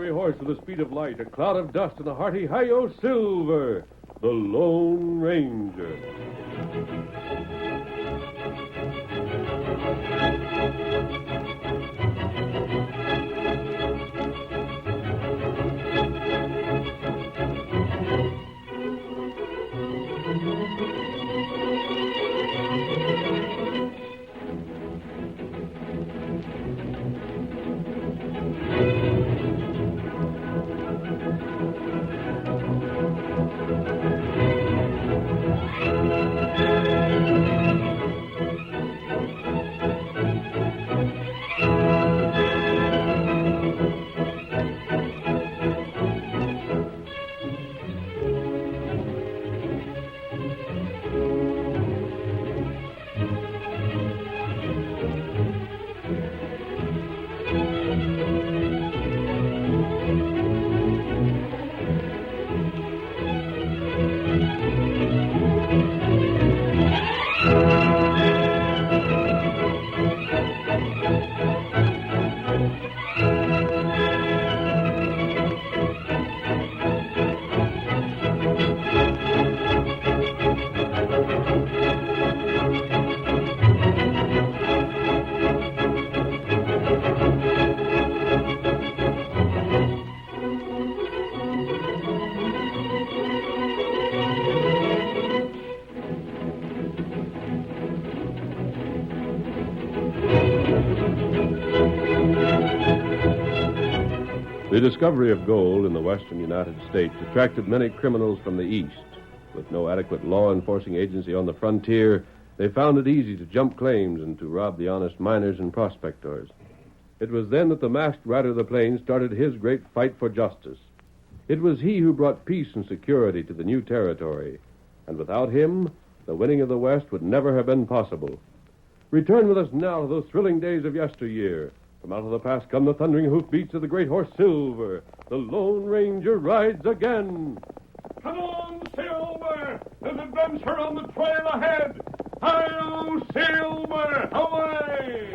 fiery horse with the speed of light, a cloud of dust, and a hearty hi-yo silver, the Lone Ranger. The discovery of gold in the western United States attracted many criminals from the East. With no adequate law-enforcing agency on the frontier, they found it easy to jump claims and to rob the honest miners and prospectors. It was then that the masked rider of the plains started his great fight for justice. It was he who brought peace and security to the new territory, and without him, the winning of the West would never have been possible. Return with us now to those thrilling days of yesteryear. From out of the past come the thundering hoofbeats of the great horse Silver. The Lone Ranger rides again. Come on, Silver! There's adventure on the trail ahead! Hi-yo, Silver! Away!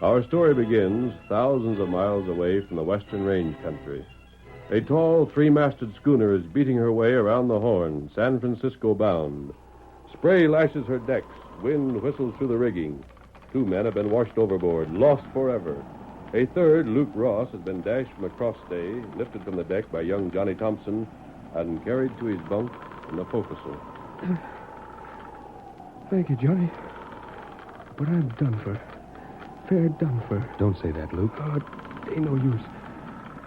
Our story begins thousands of miles away from the western range country. A tall, three-masted schooner is beating her way around the Horn, San Francisco bound. Spray lashes her decks, wind whistles through the rigging. 2 men have been washed overboard, lost forever. A third, Luke Ross, has been dashed from a cross-stay, lifted from the deck by young Johnny Thompson, and carried to his bunk in the forecastle. Thank you, Johnny. But I'm done for. Fair done for. Don't say that, Luke. Oh, it ain't no use.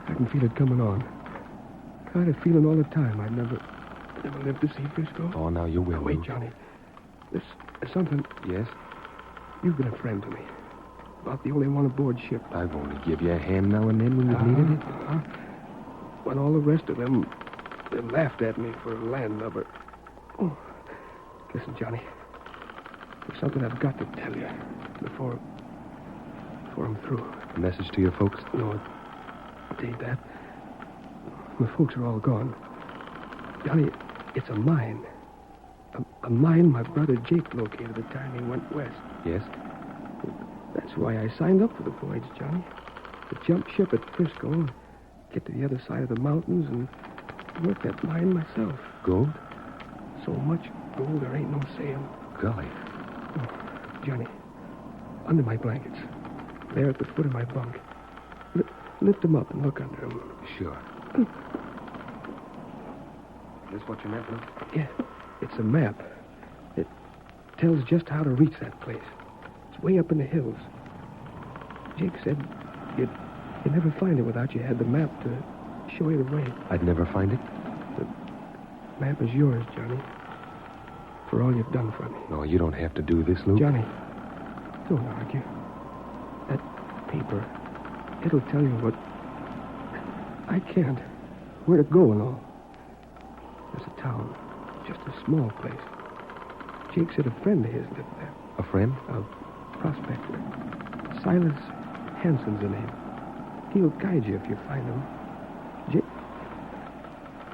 I can feel it coming on. Kind of feeling all the time I'd never lived to see Frisco. Oh, now you will. Now, wait, Luke. Johnny. There's something. Yes? You've been a friend to me. About the only one aboard ship. I've only give you a hand now and then when you've needed it. When all the rest of them, they laughed at me for a landlubber. Oh, listen, Johnny. There's something I've got to tell you before I'm through. A message to your folks? No, it ain't that. My folks are all gone. Johnny, it's a mine. A mine my brother Jake located the time he went west. Yes? That's why I signed up for the voyage, Johnny. To jump ship at Frisco and get to the other side of the mountains and work that mine myself. Gold? So much gold there ain't no saying. Golly. Oh, Johnny, under my blankets, there at the foot of my bunk. Lift them up and look under them. Sure. This what you meant, Luke? Yeah, it's a map. It tells just how to reach that place. It's way up in the hills. Jake said you'd never find it without you had the map to show you the way. I'd never find it? The map is yours, Johnny. For all you've done for me. No, you don't have to do this, Luke. Johnny, don't argue. That paper, it'll tell you what... I can't. Where to go and all. There's a town. Just a small place. Jake said a friend of his lived there. A friend? A prospector. Silas Hanson's the name. He'll guide you if you find him.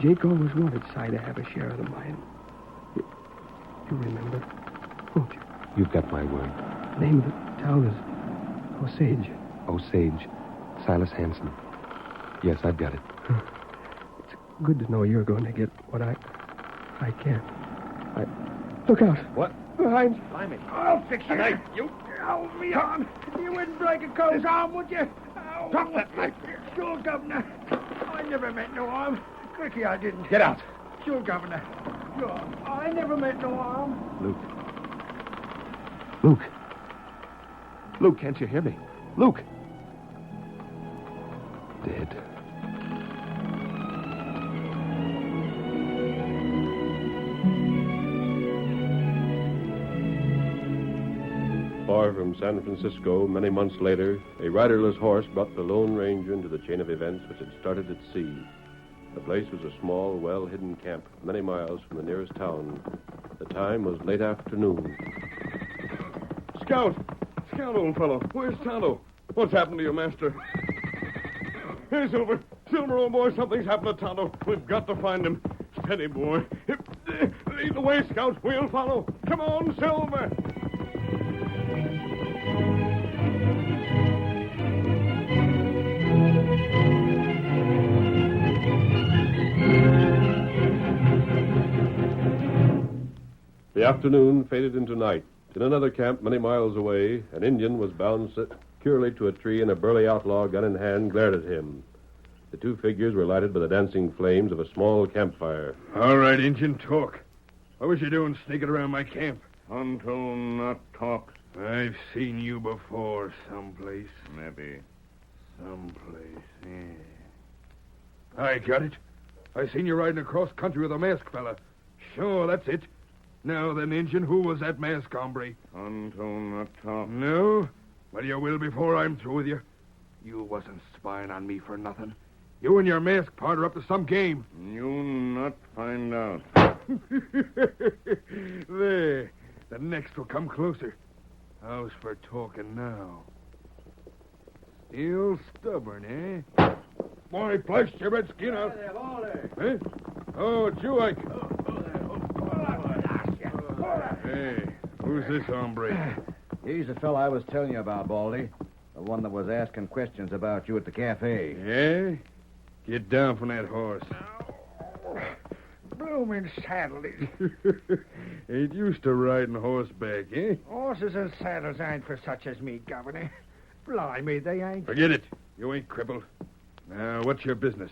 Jake always wanted Si to have a share of the mine. You remember Won't you? You've got my word. The name of the town is Osage. Osage. Silas Hanson. Yes, I've got it. It's good to know you're going to get what I can't. Look out. What? Behind. Blimey. I'll fix you. Knife, you. Hold me on. You wouldn't break a cold arm, would you? Oh, Drop that knife. Sure, Governor. I never meant no harm. Cricky, I didn't. Get out. Sure, Governor. Sure. I never meant no harm. Luke. Luke, can't you hear me? Luke. Dead. Far from San Francisco, many months later, a riderless horse brought the Lone Ranger into the chain of events which had started at sea. The place was a small, well-hidden camp many miles from the nearest town. The time was late afternoon. Scout! Scout, old fellow. Where's Tonto? What's happened to your master? Hey, Silver. Silver, old boy, something's happened to Tonto. We've got to find him. Steady, boy. Lead the way, Scout. We'll follow. Come on, Silver. The afternoon faded into night. In another camp many miles away, an Indian was bound securely to a tree, and a burly outlaw, gun in hand, glared at him. The two figures were lighted by the dancing flames of a small campfire. All right, Injun, talk. What was you doing sneaking around my camp? Until not talk. I've seen you before someplace. Maybe. Someplace, yeah. I got it. I seen you riding across country with a masked fella. Sure, that's it. Now then, Injun, who was that masked hombre? Until not talk. No? Well, you will before I'm through with you. You wasn't spying on me for nothing. You and your masked partner up to some game. You not find out. There. The next will come closer. How's for talking now? Still stubborn, eh? Boy, blast your red skin out. Huh? Oh, Jewike. Hey, who's this hombre? He's the fellow I was telling you about, Baldy. The one that was asking questions about you at the cafe. Yeah? Get down from that horse. Blooming saddle. Ain't used to riding horseback, eh? Horses and saddles ain't for such as me, Governor. Blimey, they ain't. Forget it. You ain't crippled. Now, what's your business?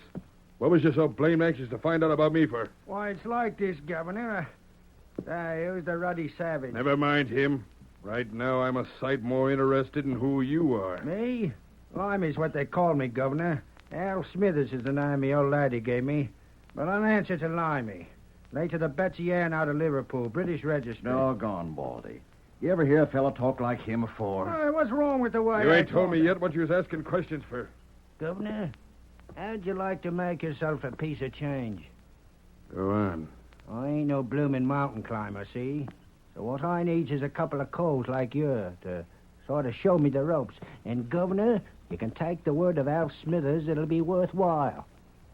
What was you so blame anxious to find out about me for? Why, it's like this, Governor. Who's the ruddy savage? Never mind him. Right now, I'm a sight more interested in who you are. Me? Limey's what they call me, Governor. Al Smithers is the name the old laddie gave me. But I'm answer to Limey. Late to the Betsy Ann out of Liverpool, British Registry. Doggone, Baldy. You ever hear a fella talk like him before? What's wrong with the way You I ain't told talk? me yet what you was asking questions for. Governor, how'd you like to make yourself a piece of change? Go on. I ain't no bloomin' mountain climber, see? So what I needs is a couple of coals like you to sort of show me the ropes. And, Governor, you can take the word of Al Smithers it'll be worthwhile.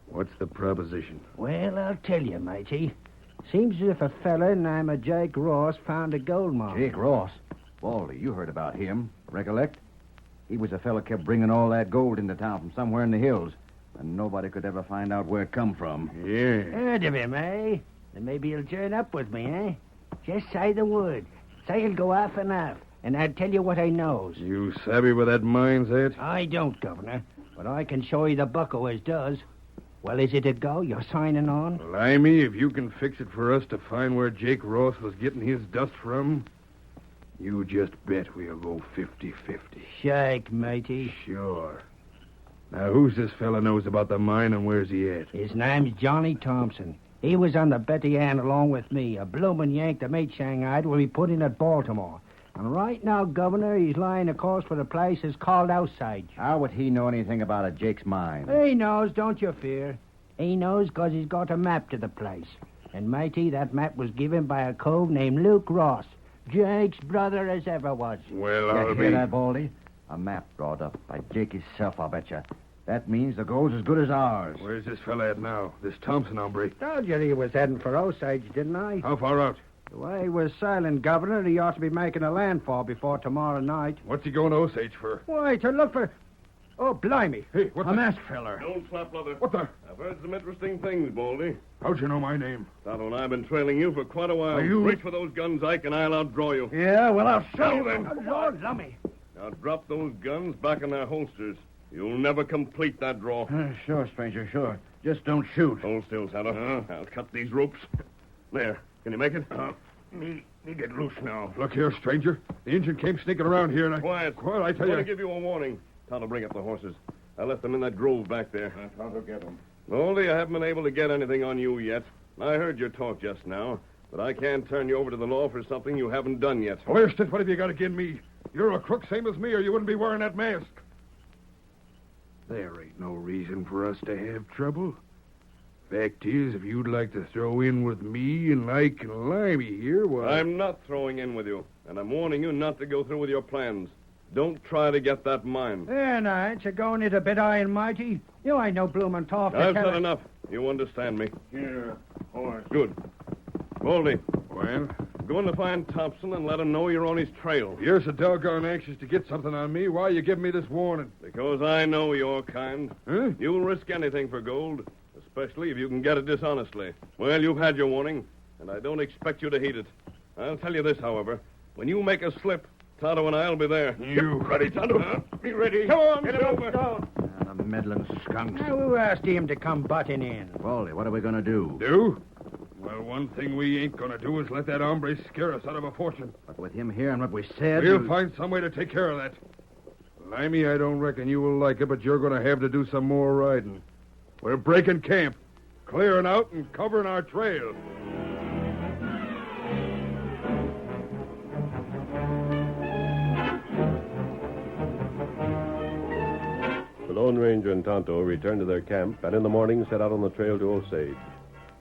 What's the proposition? Well, I'll tell you, matey. Seems as if a fella named Jake Ross found a gold mine. Jake Ross? Baldy, you heard about him. Recollect? He was the fella kept bringing all that gold into town from somewhere in the hills. And nobody could ever find out where it come from. Yeah. Heard of him, eh? Then maybe he'll join up with me, eh? Just say the word. Say he'll go half and half, and I'll tell you what I knows. You savvy where that mine's at? I don't, Governor, but I can show you the bucko as does. Well, is it a go? You're signing on? Limey, if you can fix it for us to find where Jake Ross was getting his dust from, you just bet we'll go 50-50. Shake, matey. Sure. Now, who's this fella knows about the mine and where's he at? His name's Johnny Thompson. He was on the Betty Ann along with me. A bloomin' Yank to meet Shanghai will be put in at Baltimore. And right now, Governor, he's lying a course for the place is called Osage. How would he know anything about a Jake's mine? He knows, don't you fear. He knows 'cause he's got a map to the place. And, matey, that map was given by a cove named Luke Ross, Jake's brother as ever was. Well, You I'll hear be... that, Baldy? A map brought up by Jake himself, I'll bet you. That means the gold's as good as ours. Where's this fella at now? This Thompson hombre. Told you he was heading for Osage, didn't I? How far out? The way we're sailing, Governor, he ought to be making a landfall before tomorrow night. What's he going to Osage for? Why, to look for... Oh, blimey. Hey, what A masked feller. Don't slap leather. What the? I've heard some interesting things, Baldy. How'd you know my name? Tonto and I have been trailing you for quite a while. Are you- Reach for those guns, Ike, and I'll outdraw you. Yeah, well, I'll show you. them. Oh, Lord, lummy. Now drop those guns back in their holsters. You'll never complete that draw. Sure, stranger, sure. Just don't shoot. Hold still, Tonto. I'll cut these ropes. There. Can you make it? Me get loose now. Look here, stranger. The engine came sneaking around here, and I... Quiet. Well, I tell I'm you... going to give you a warning. Tonto, bring up the horses. I left them in that grove back there. Tonto, get them. Baldy, I haven't been able to get anything on you yet. I heard your talk just now, but I can't turn you over to the law for something you haven't done yet. Where's what have you got against me? You're a crook same as me, or you wouldn't be wearing that mask. There ain't no reason for us to have trouble. Fact is, if you'd like to throw in with me and Ike and Limey here, why... I'm not throwing in with you, and I'm warning you not to go through with your plans. Don't try to get that mine. There, now, ain't you going into bit high and mighty? You ain't no bloomin' talk. I've said enough. You understand me. Here, horse. Good. Baldy, Well, go to find Thompson and let him know you're on his trail. you're so doggone anxious to get something on me. Why you giving me this warning? Because I know your kind. Huh? You'll risk anything for gold, especially if you can get it dishonestly. Well, you've had your warning, and I don't expect you to heed it. I'll tell you this, however. When you make a slip, Tonto and I'll be there. You... Ready, Tonto? Be ready. Come on, Silver. The meddling skunks. Now, who asked him to come butting in? Baldy, what are we going to do? Do? Well, one thing we ain't gonna do is let that hombre scare us out of a fortune. But with him here and what we said... We'll find some way to take care of that. Limey, I don't reckon you will like it, but you're gonna have to do some more riding. We're breaking camp, clearing out and covering our trail. The Lone Ranger and Tonto returned to their camp and in the morning set out on the trail to Osage.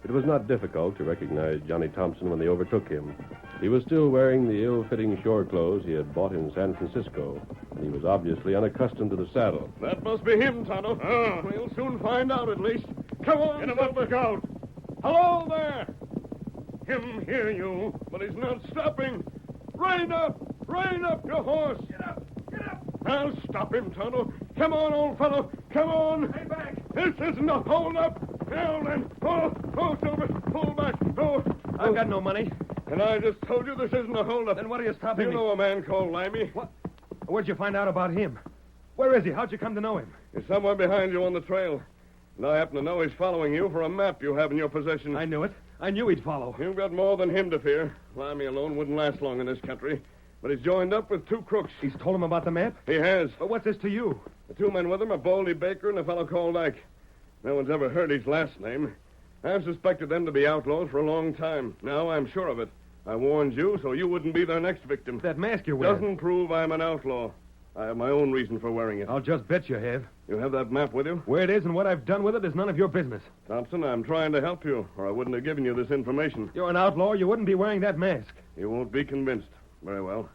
It was not difficult to recognize Johnny Thompson when they overtook him. He was still wearing the ill-fitting shore clothes he had bought in San Francisco, and he was obviously unaccustomed to the saddle. That must be him, Tonto. We'll soon find out, at least. Come on, Get him up, Scout. Hello there! Him hear you, but he's not stopping. Rein up! Rein up your horse! Get up! Get up! I'll stop him, Tonto. Come on, old fellow. Come on. Stay back. This isn't a hold-up. Now then. Oh, Silver. Pull back. Oh. I've got no money. And I just told you this isn't a hold-up. Then what are you stopping You me? know a man called Limey? What? Where'd you find out about him? Where is he? How'd you come to know him? He's somewhere behind you on the trail. And I happen to know he's following you for a map you have in your possession. I knew it. I knew he'd follow. You've got more than him to fear. Limey alone wouldn't last long in this country. But he's joined up with two crooks. He's told him about the map? He has. But what's this to you? The two men with him are Baldy Baker and a fellow called Ike. No one's ever heard his last name. I've suspected them to be outlaws for a long time. Now I'm sure of it. I warned you so you wouldn't be their next victim. That mask you're wearing. Doesn't prove I'm an outlaw. I have my own reason for wearing it. I'll just bet you have. You have that map with you? Where it is and what I've done with it is none of your business. Thompson, I'm trying to help you, or I wouldn't have given you this information. You're an outlaw. You wouldn't be wearing that mask. You won't be convinced. Very well.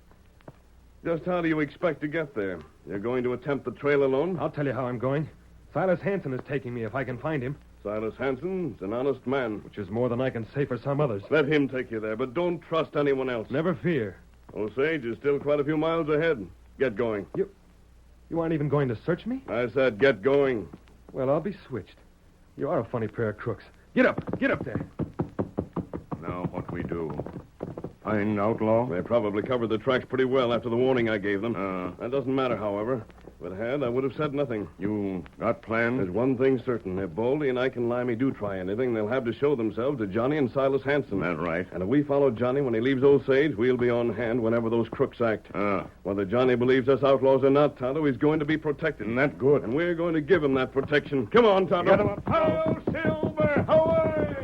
Just how do you expect to get there? You're going to attempt the trail alone? I'll tell you how I'm going. Silas Hanson is taking me if I can find him, Silas Hanson's an honest man. which is more than I can say for some others. Let him take you there, but don't trust anyone else. Never fear. Osage is still quite a few miles ahead. Get going. You aren't even going to search me? I said get going. Well, I'll be switched. You are a funny pair of crooks. Get up. Get up there. Now what we do? Find outlaw? They probably covered the tracks pretty well after the warning I gave them. That doesn't matter, however. If it had, I would have said nothing. You got plans? There's one thing certain. If Baldy and Ike and Limey do try anything, they'll have to show themselves to Johnny and Silas Hanson. That's right. And if we follow Johnny when he leaves Osage, we'll be on hand whenever those crooks act. Whether Johnny believes us outlaws or not, Tonto, he's going to be protected. And that's good. And we're going to give him that protection. Come on, Tonto. Get him up. Ho, Silver! Away!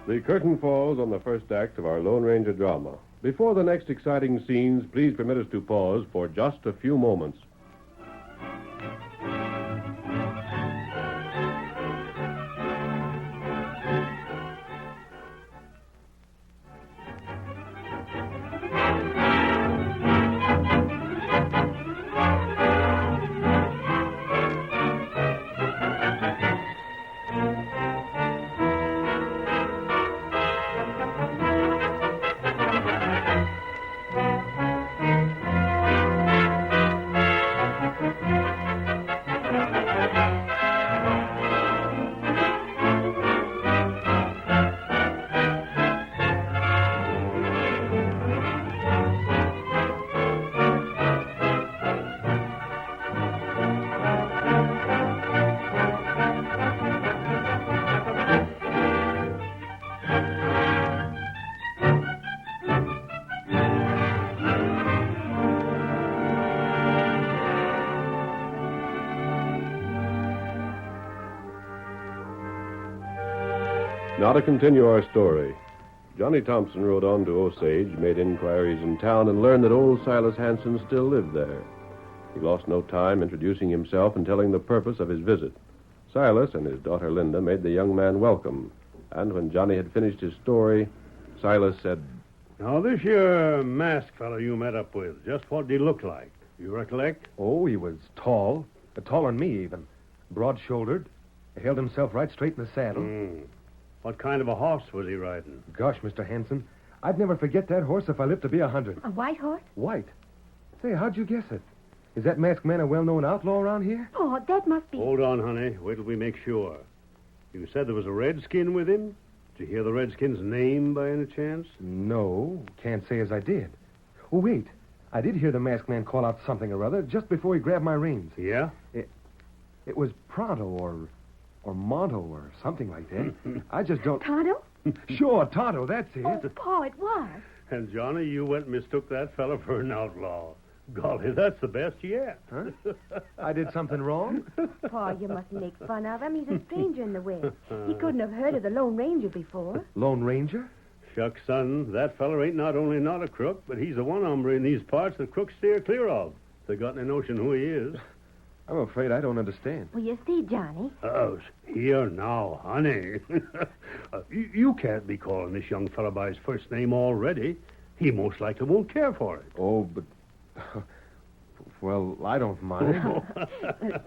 The curtain falls on the first act of our Lone Ranger drama. Before the next exciting scenes, please permit us to pause for just a few moments. Now to continue our story. Johnny Thompson rode on to Osage, made inquiries in town, and learned that old Silas Hansen still lived there. He lost no time introducing himself and telling the purpose of his visit. Silas and his daughter Linda made the young man welcome, and when Johnny had finished his story, Silas said, Now, this here masked fellow you met up with, just what did he look like? You recollect? Oh, he was tall. Taller than me, even. Broad-shouldered. He held himself right straight in the saddle. What kind of a horse was he riding? Gosh, Mr. Hanson, I'd never forget that horse if I lived to be 100. A white horse? White? Say, how'd you guess it? Is that masked man a well-known outlaw around here? Oh, that must be... Hold on, honey. Wait till we make sure. You said there was a redskin with him? Did you hear the redskin's name by any chance? No, can't say as I did. Oh, wait. I did hear the masked man call out something or other just before he grabbed my reins. Yeah? It was Pronto or Monto or something like that. I just don't... Tonto? Sure, Tonto, that's it. Oh, Pa, it was. And, Johnny, you went and mistook that fella for an outlaw. Golly, that's the best yet. Huh? I did something wrong? Pa, you mustn't make fun of him. He's a stranger in the West. He couldn't have heard of the Lone Ranger before. Lone Ranger? Shucks, son, that feller ain't not only not a crook, but he's the one hombre in these parts that crooks steer clear of. If they got any notion who he is. I'm afraid I don't understand. Well, you see, Johnny. Oh, here now, honey. You can't be calling this young fella by his first name already. He most likely won't care for it. Oh, but... Well, I don't mind.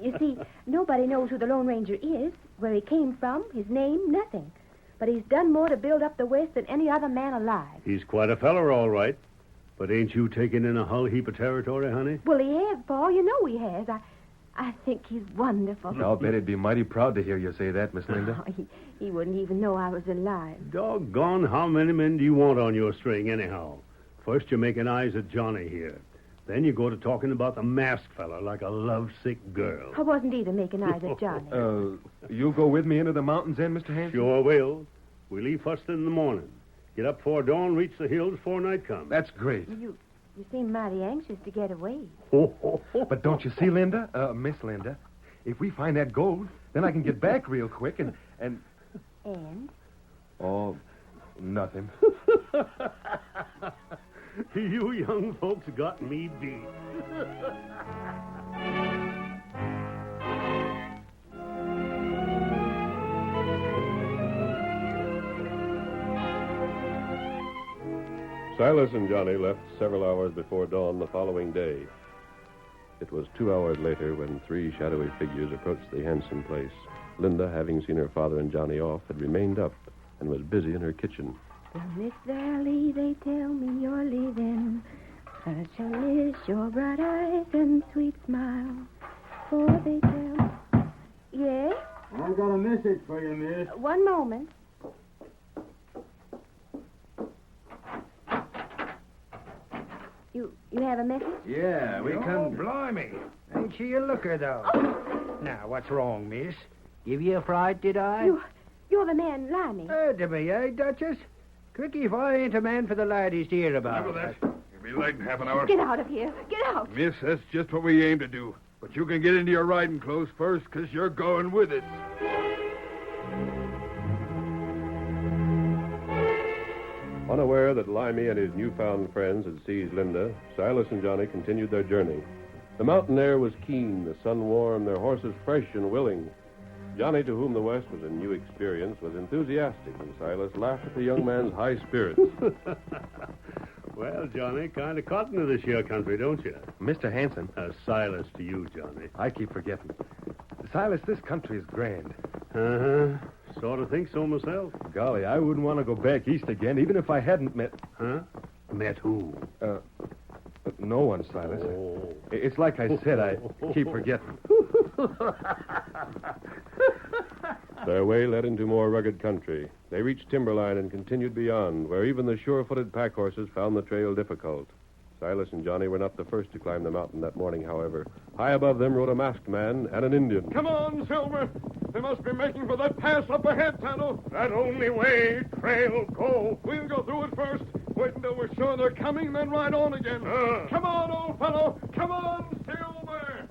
You see, nobody knows who the Lone Ranger is, where he came from, his name, nothing. But he's done more to build up the West than any other man alive. He's quite a feller, all right. But ain't you taking in a hull heap of territory, honey? Well, he has, Paul. You know he has. I think he's wonderful. I'll bet he'd be mighty proud to hear you say that, Miss Linda. Oh, he wouldn't even know I was alive. Doggone, how many men do you want on your string, anyhow? First, you're making eyes at Johnny here. Then you go to talking about the masked fella like a lovesick girl. I wasn't either making eyes at Johnny. You'll go with me into the mountains then, Mr. Hanson? Sure will. We leave first thing in the morning. Get up before dawn, reach the hills before night comes. That's great. You seem mighty anxious to get away. But don't you see, Linda? Miss Linda, if we find that gold, then I can get back real quick and... And? Oh, nothing. You young folks got me beat. Silas and Johnny left several hours before dawn the following day. It was 2 hours later when three shadowy figures approached the Hanson place. Linda, having seen her father and Johnny off, had remained up and was busy in her kitchen. From this valley they tell me you're leaving. Sunshine is your bright eyes and sweet smile. For they tell... Yes? I've got a message for you, miss. One moment. You have a message? Yeah, we come... Blimey. Ain't she a looker, though? Now, what's wrong, miss? Give you a fright, did I? You're the man, Limey. To me, eh, Duchess? Cricky, if I ain't a man for the laddies to hear about. Remember that? You'll be late in half an hour. Get out of here. Get out. Miss, that's just what we aim to do. But you can get into your riding clothes first, because you're going with it. Unaware that Limey and his newfound friends had seized Linda, Silas and Johnny continued their journey. The mountain air was keen, the sun warm, their horses fresh and willing. Johnny, to whom the West was a new experience, was enthusiastic, and Silas laughed at the young man's high spirits. Well, Johnny, kind of cotton to this here country, don't you? Mr. Hanson. Silas to you, Johnny. I keep forgetting. Silas, this country is grand. Uh-huh. Sort of think so myself. Golly, I wouldn't want to go back east again, even if I hadn't met... Huh? Met who? No one, Silas. Oh. It's like I said, I keep forgetting. Their way led into more rugged country. They reached timberline and continued beyond, where even the sure-footed pack horses found the trail difficult. Silas and Johnny were not the first to climb the mountain that morning, however. High above them rode a masked man and an Indian. Come on, Silver. They must be making for that pass up ahead, Tonto. That only way, trail, go. We'll go through it first. Wait until we're sure they're coming, then ride on again. Come on, old fellow. Come on, Silver.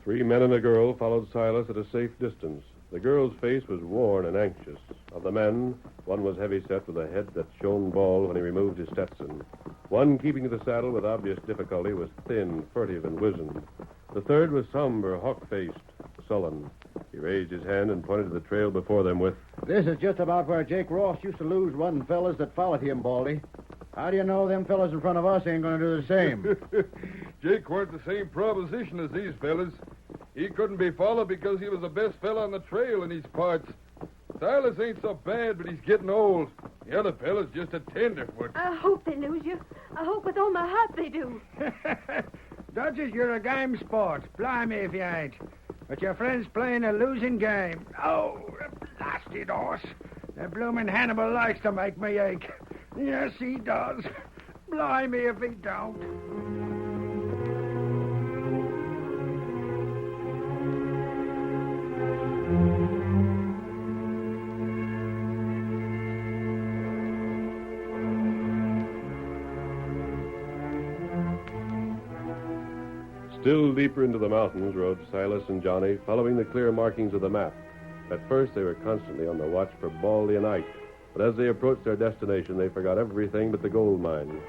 3 men and a girl followed Silas at a safe distance. The girl's face was worn and anxious. Of the men, one was heavy-set with a head that shone bald when he removed his Stetson. One, keeping the saddle with obvious difficulty, was thin, furtive, and wizened. The third was somber, hawk-faced, sullen. He raised his hand and pointed to the trail before them with... This is just about where Jake Ross used to lose one fellas that followed him, Baldy. How do you know them fellas in front of us ain't going to do the same? Jake weren't the same proposition as these fellas. He couldn't be followed because he was the best fella on the trail in these parts. Silas ain't so bad, but he's getting old. The other fella's just a tenderfoot. I hope they lose you. I hope with all my heart they do. Dodgers, you're a game sport. Blimey if you ain't. But your friend's playing a losing game. Oh, the blasted horse. The bloomin' Hannibal likes to make me ache. Yes, he does. Blimey if he don't. Still deeper into the mountains rode Silas and Johnny, following the clear markings of the map. At first, they were constantly on the watch for Baldy and Ike, but as they approached their destination, they forgot everything but the gold mine.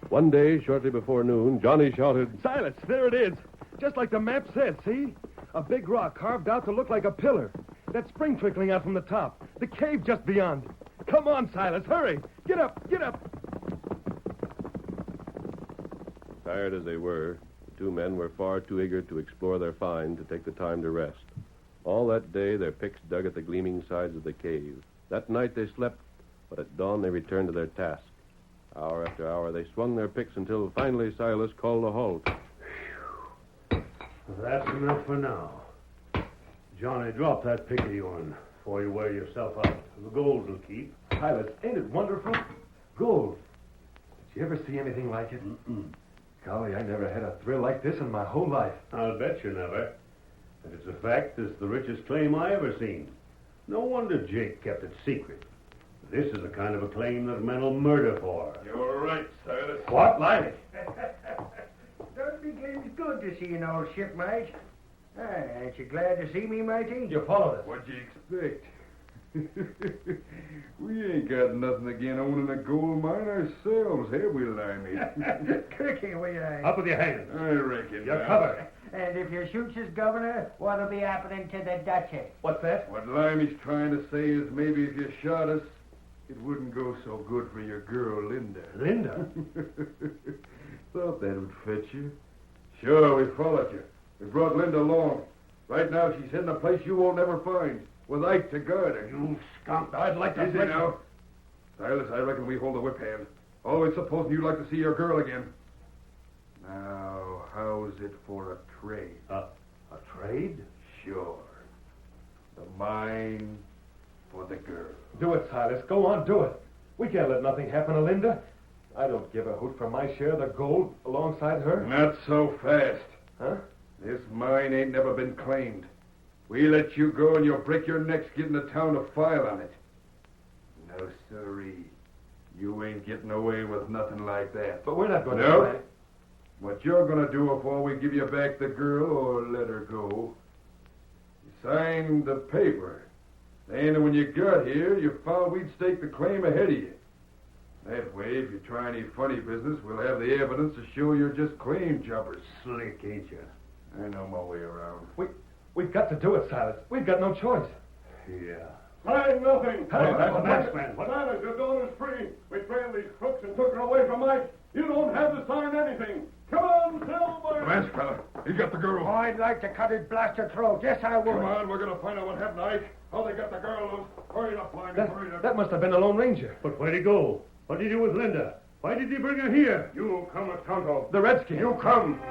One day, shortly before noon, Johnny shouted, Silas, there it is. Just like the map said, see? A big rock carved out to look like a pillar. That spring trickling out from the top. The cave just beyond. Come on, Silas, hurry. Get up, get up. Tired as they were, the two men were far too eager to explore their find to take the time to rest. All that day, their picks dug at the gleaming sides of the cave. That night, they slept, but at dawn, they returned to their task. Hour after hour, they swung their picks until finally Silas called a halt. That's enough for now. Johnny, drop that pick of yourn before you wear yourself out. The gold will keep. Silas, ain't it wonderful? Gold. Did you ever see anything like it? Golly, I never had a thrill like this in my whole life. I'll bet you never. If it's a fact, it's the richest claim I ever seen. No wonder Jake kept it secret. This is the kind of a claim that men will murder for. You're right, Silas. What, like? Don't begin good to see an old shipmate. Hey, ain't you glad to see me, matey? You followed us. What'd you expect? We ain't got nothing again owning a gold mine ourselves, have we, Limey? Cookie, we ain't. Up with your hands. I reckon. You're now. covered. And if you shoots us, Governor, what'll be happening to the Duchess? What's that? What Limey's trying to say is maybe if you shot us, it wouldn't go so good for your girl, Linda. Linda? Thought that would fetch you. Sure, we followed you. We brought Linda along. Right now, she's hidden a place you won't never find, with Ike to guard her. You skunk. I'd like to see now. Silas, I reckon we hold the whip hand. Always supposing you'd like to see your girl again. Now, how's it for a trade? A trade? Sure. The mine for the girl. Do it, Silas. Go on, do it. We can't let nothing happen to Linda. I don't give a hoot for my share of the gold alongside her. Not so fast. Huh? This mine ain't never been claimed. We let you go and you'll break your necks getting the town to file on it. No, sirree. You ain't getting away with nothing like that. But we're not going to... No. What you're going to do before we give you back the girl or let her go, you sign the paper. Then when you got here, you found we'd stake the claim ahead of you. That way, if you try any funny business, we'll have the evidence to show you're just claim jumpers. Slick, ain't you? I know my way around. We've got to do it, Silas. We've got no choice. Yeah. Sign nothing. Hey, that's a masked man. What? Silas, your daughter's free. We trailed these crooks and took her away from Mike. You don't have to sign anything. Come on, Silver. Masked fella, he got the girl. I'd like to cut his blasted throat. Yes, I would. Come on, we're going to find out what happened to Ike. How they got the girl loose. Hurry up, Limey, hurry up. That must have been the Lone Ranger. But where'd he go? What did he do with Linda? Why did he bring her here? You come at Tonto. The Redskin. You come.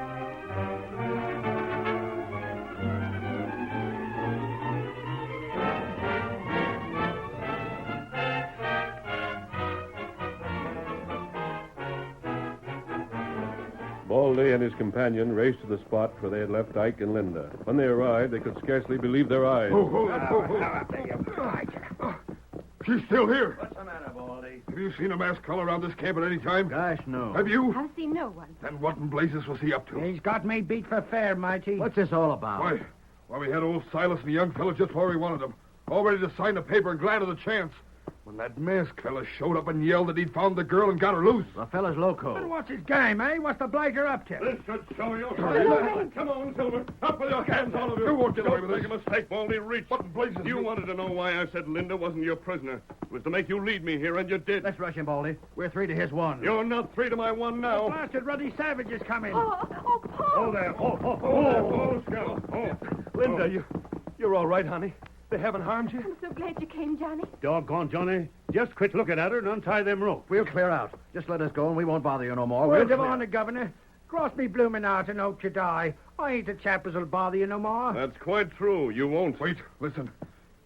Baldy and his companion raced to the spot where they had left Ike and Linda. When they arrived, they could scarcely believe their eyes. Hold She's still here. What's the matter, Baldy? Have you seen a masked color around this camp at any time? Gosh, no. Have you? I've seen no one. Then what in blazes was he up to? He's got me beat for fair, matey. What's this all about? Well, we had old Silas and the young fellow just where we wanted them, all ready to sign the paper and glad of the chance. When that masked fella showed up and yelled that he'd found the girl and got her loose. The fella's loco. But what's his game, eh? What's the blighter up to? This should show you. Come on, Silver. Up with your hands, all of you. You won't get away with Don't this. make a mistake, Baldy. Reach. What in blazes? You wanted to know why I said Linda wasn't your prisoner. It was to make you lead me here, and you did. Let's rush him, Baldy. We're 3 to his 1. You're not 3 to my 1 now. Blasted ruddy savage is coming. Oh, Paul. Oh, there. Oh, Scout. Oh. Linda, you're all right, honey. They haven't harmed you? I'm so glad you came, Johnny. Doggone, Johnny. Just quit looking at her and untie them ropes. We'll clear out. Just let us go and we won't bother you no more. Word We'll of honor, Governor. Cross me bloomin' heart and hope you die. I ain't the chap as'll bother you no more. That's quite true. You won't. Wait, listen.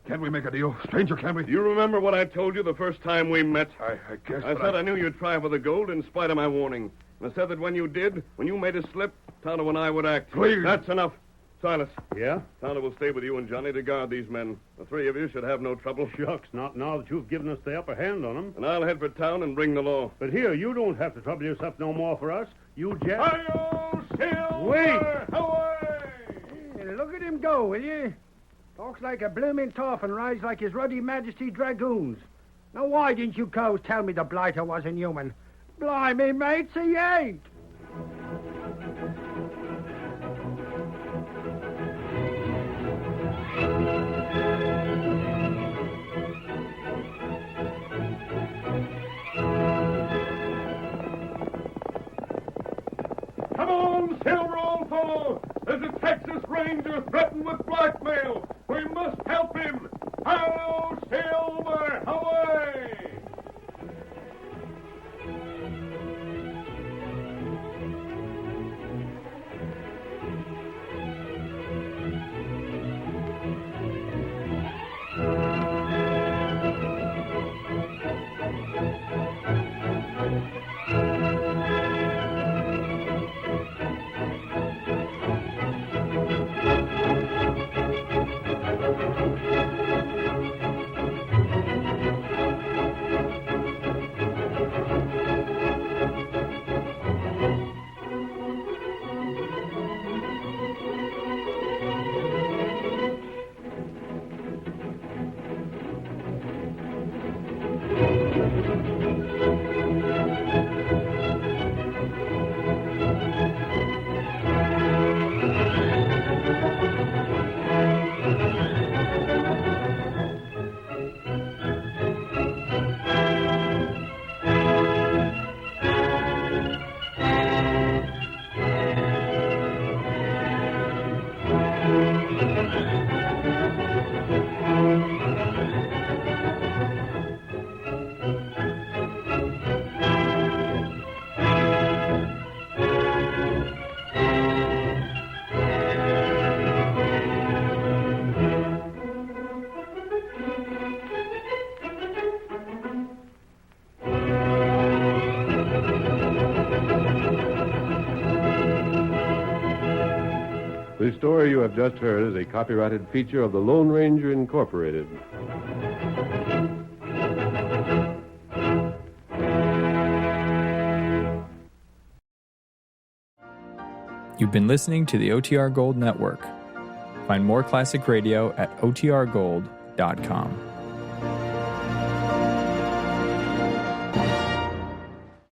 Can't we make a deal? Stranger, can we? Do you remember what I told you the first time we met? I guess. I said I knew you'd try for the gold in spite of my warning. And I said that when you did, when you made a slip, Tonto and I would act. Please. That's enough. Silas, Yeah? Tonto will stay with you and Johnny to guard these men. The 3 of you should have no trouble. Shucks, not now that you've given us the upper hand on them. And I'll head for town and bring the law. But here, you don't have to trouble yourself no more for us. You just... Hi-yo, Silver! Wait! Away! Hey, look at him go, will you? Talks like a bloomin' toff and rides like his ruddy majesty dragoons. Now, why didn't you cows tell me the blighter wasn't human? Blimey, mates, he ain't. Come on, Silver, old fellow. There's a Texas Ranger threatened with blackmail. We must help him. Hello, Silver! Away! The story you have just heard is a copyrighted feature of the Lone Ranger Incorporated. You've been listening to the OTR Gold Network. Find more classic radio at otrgold.com.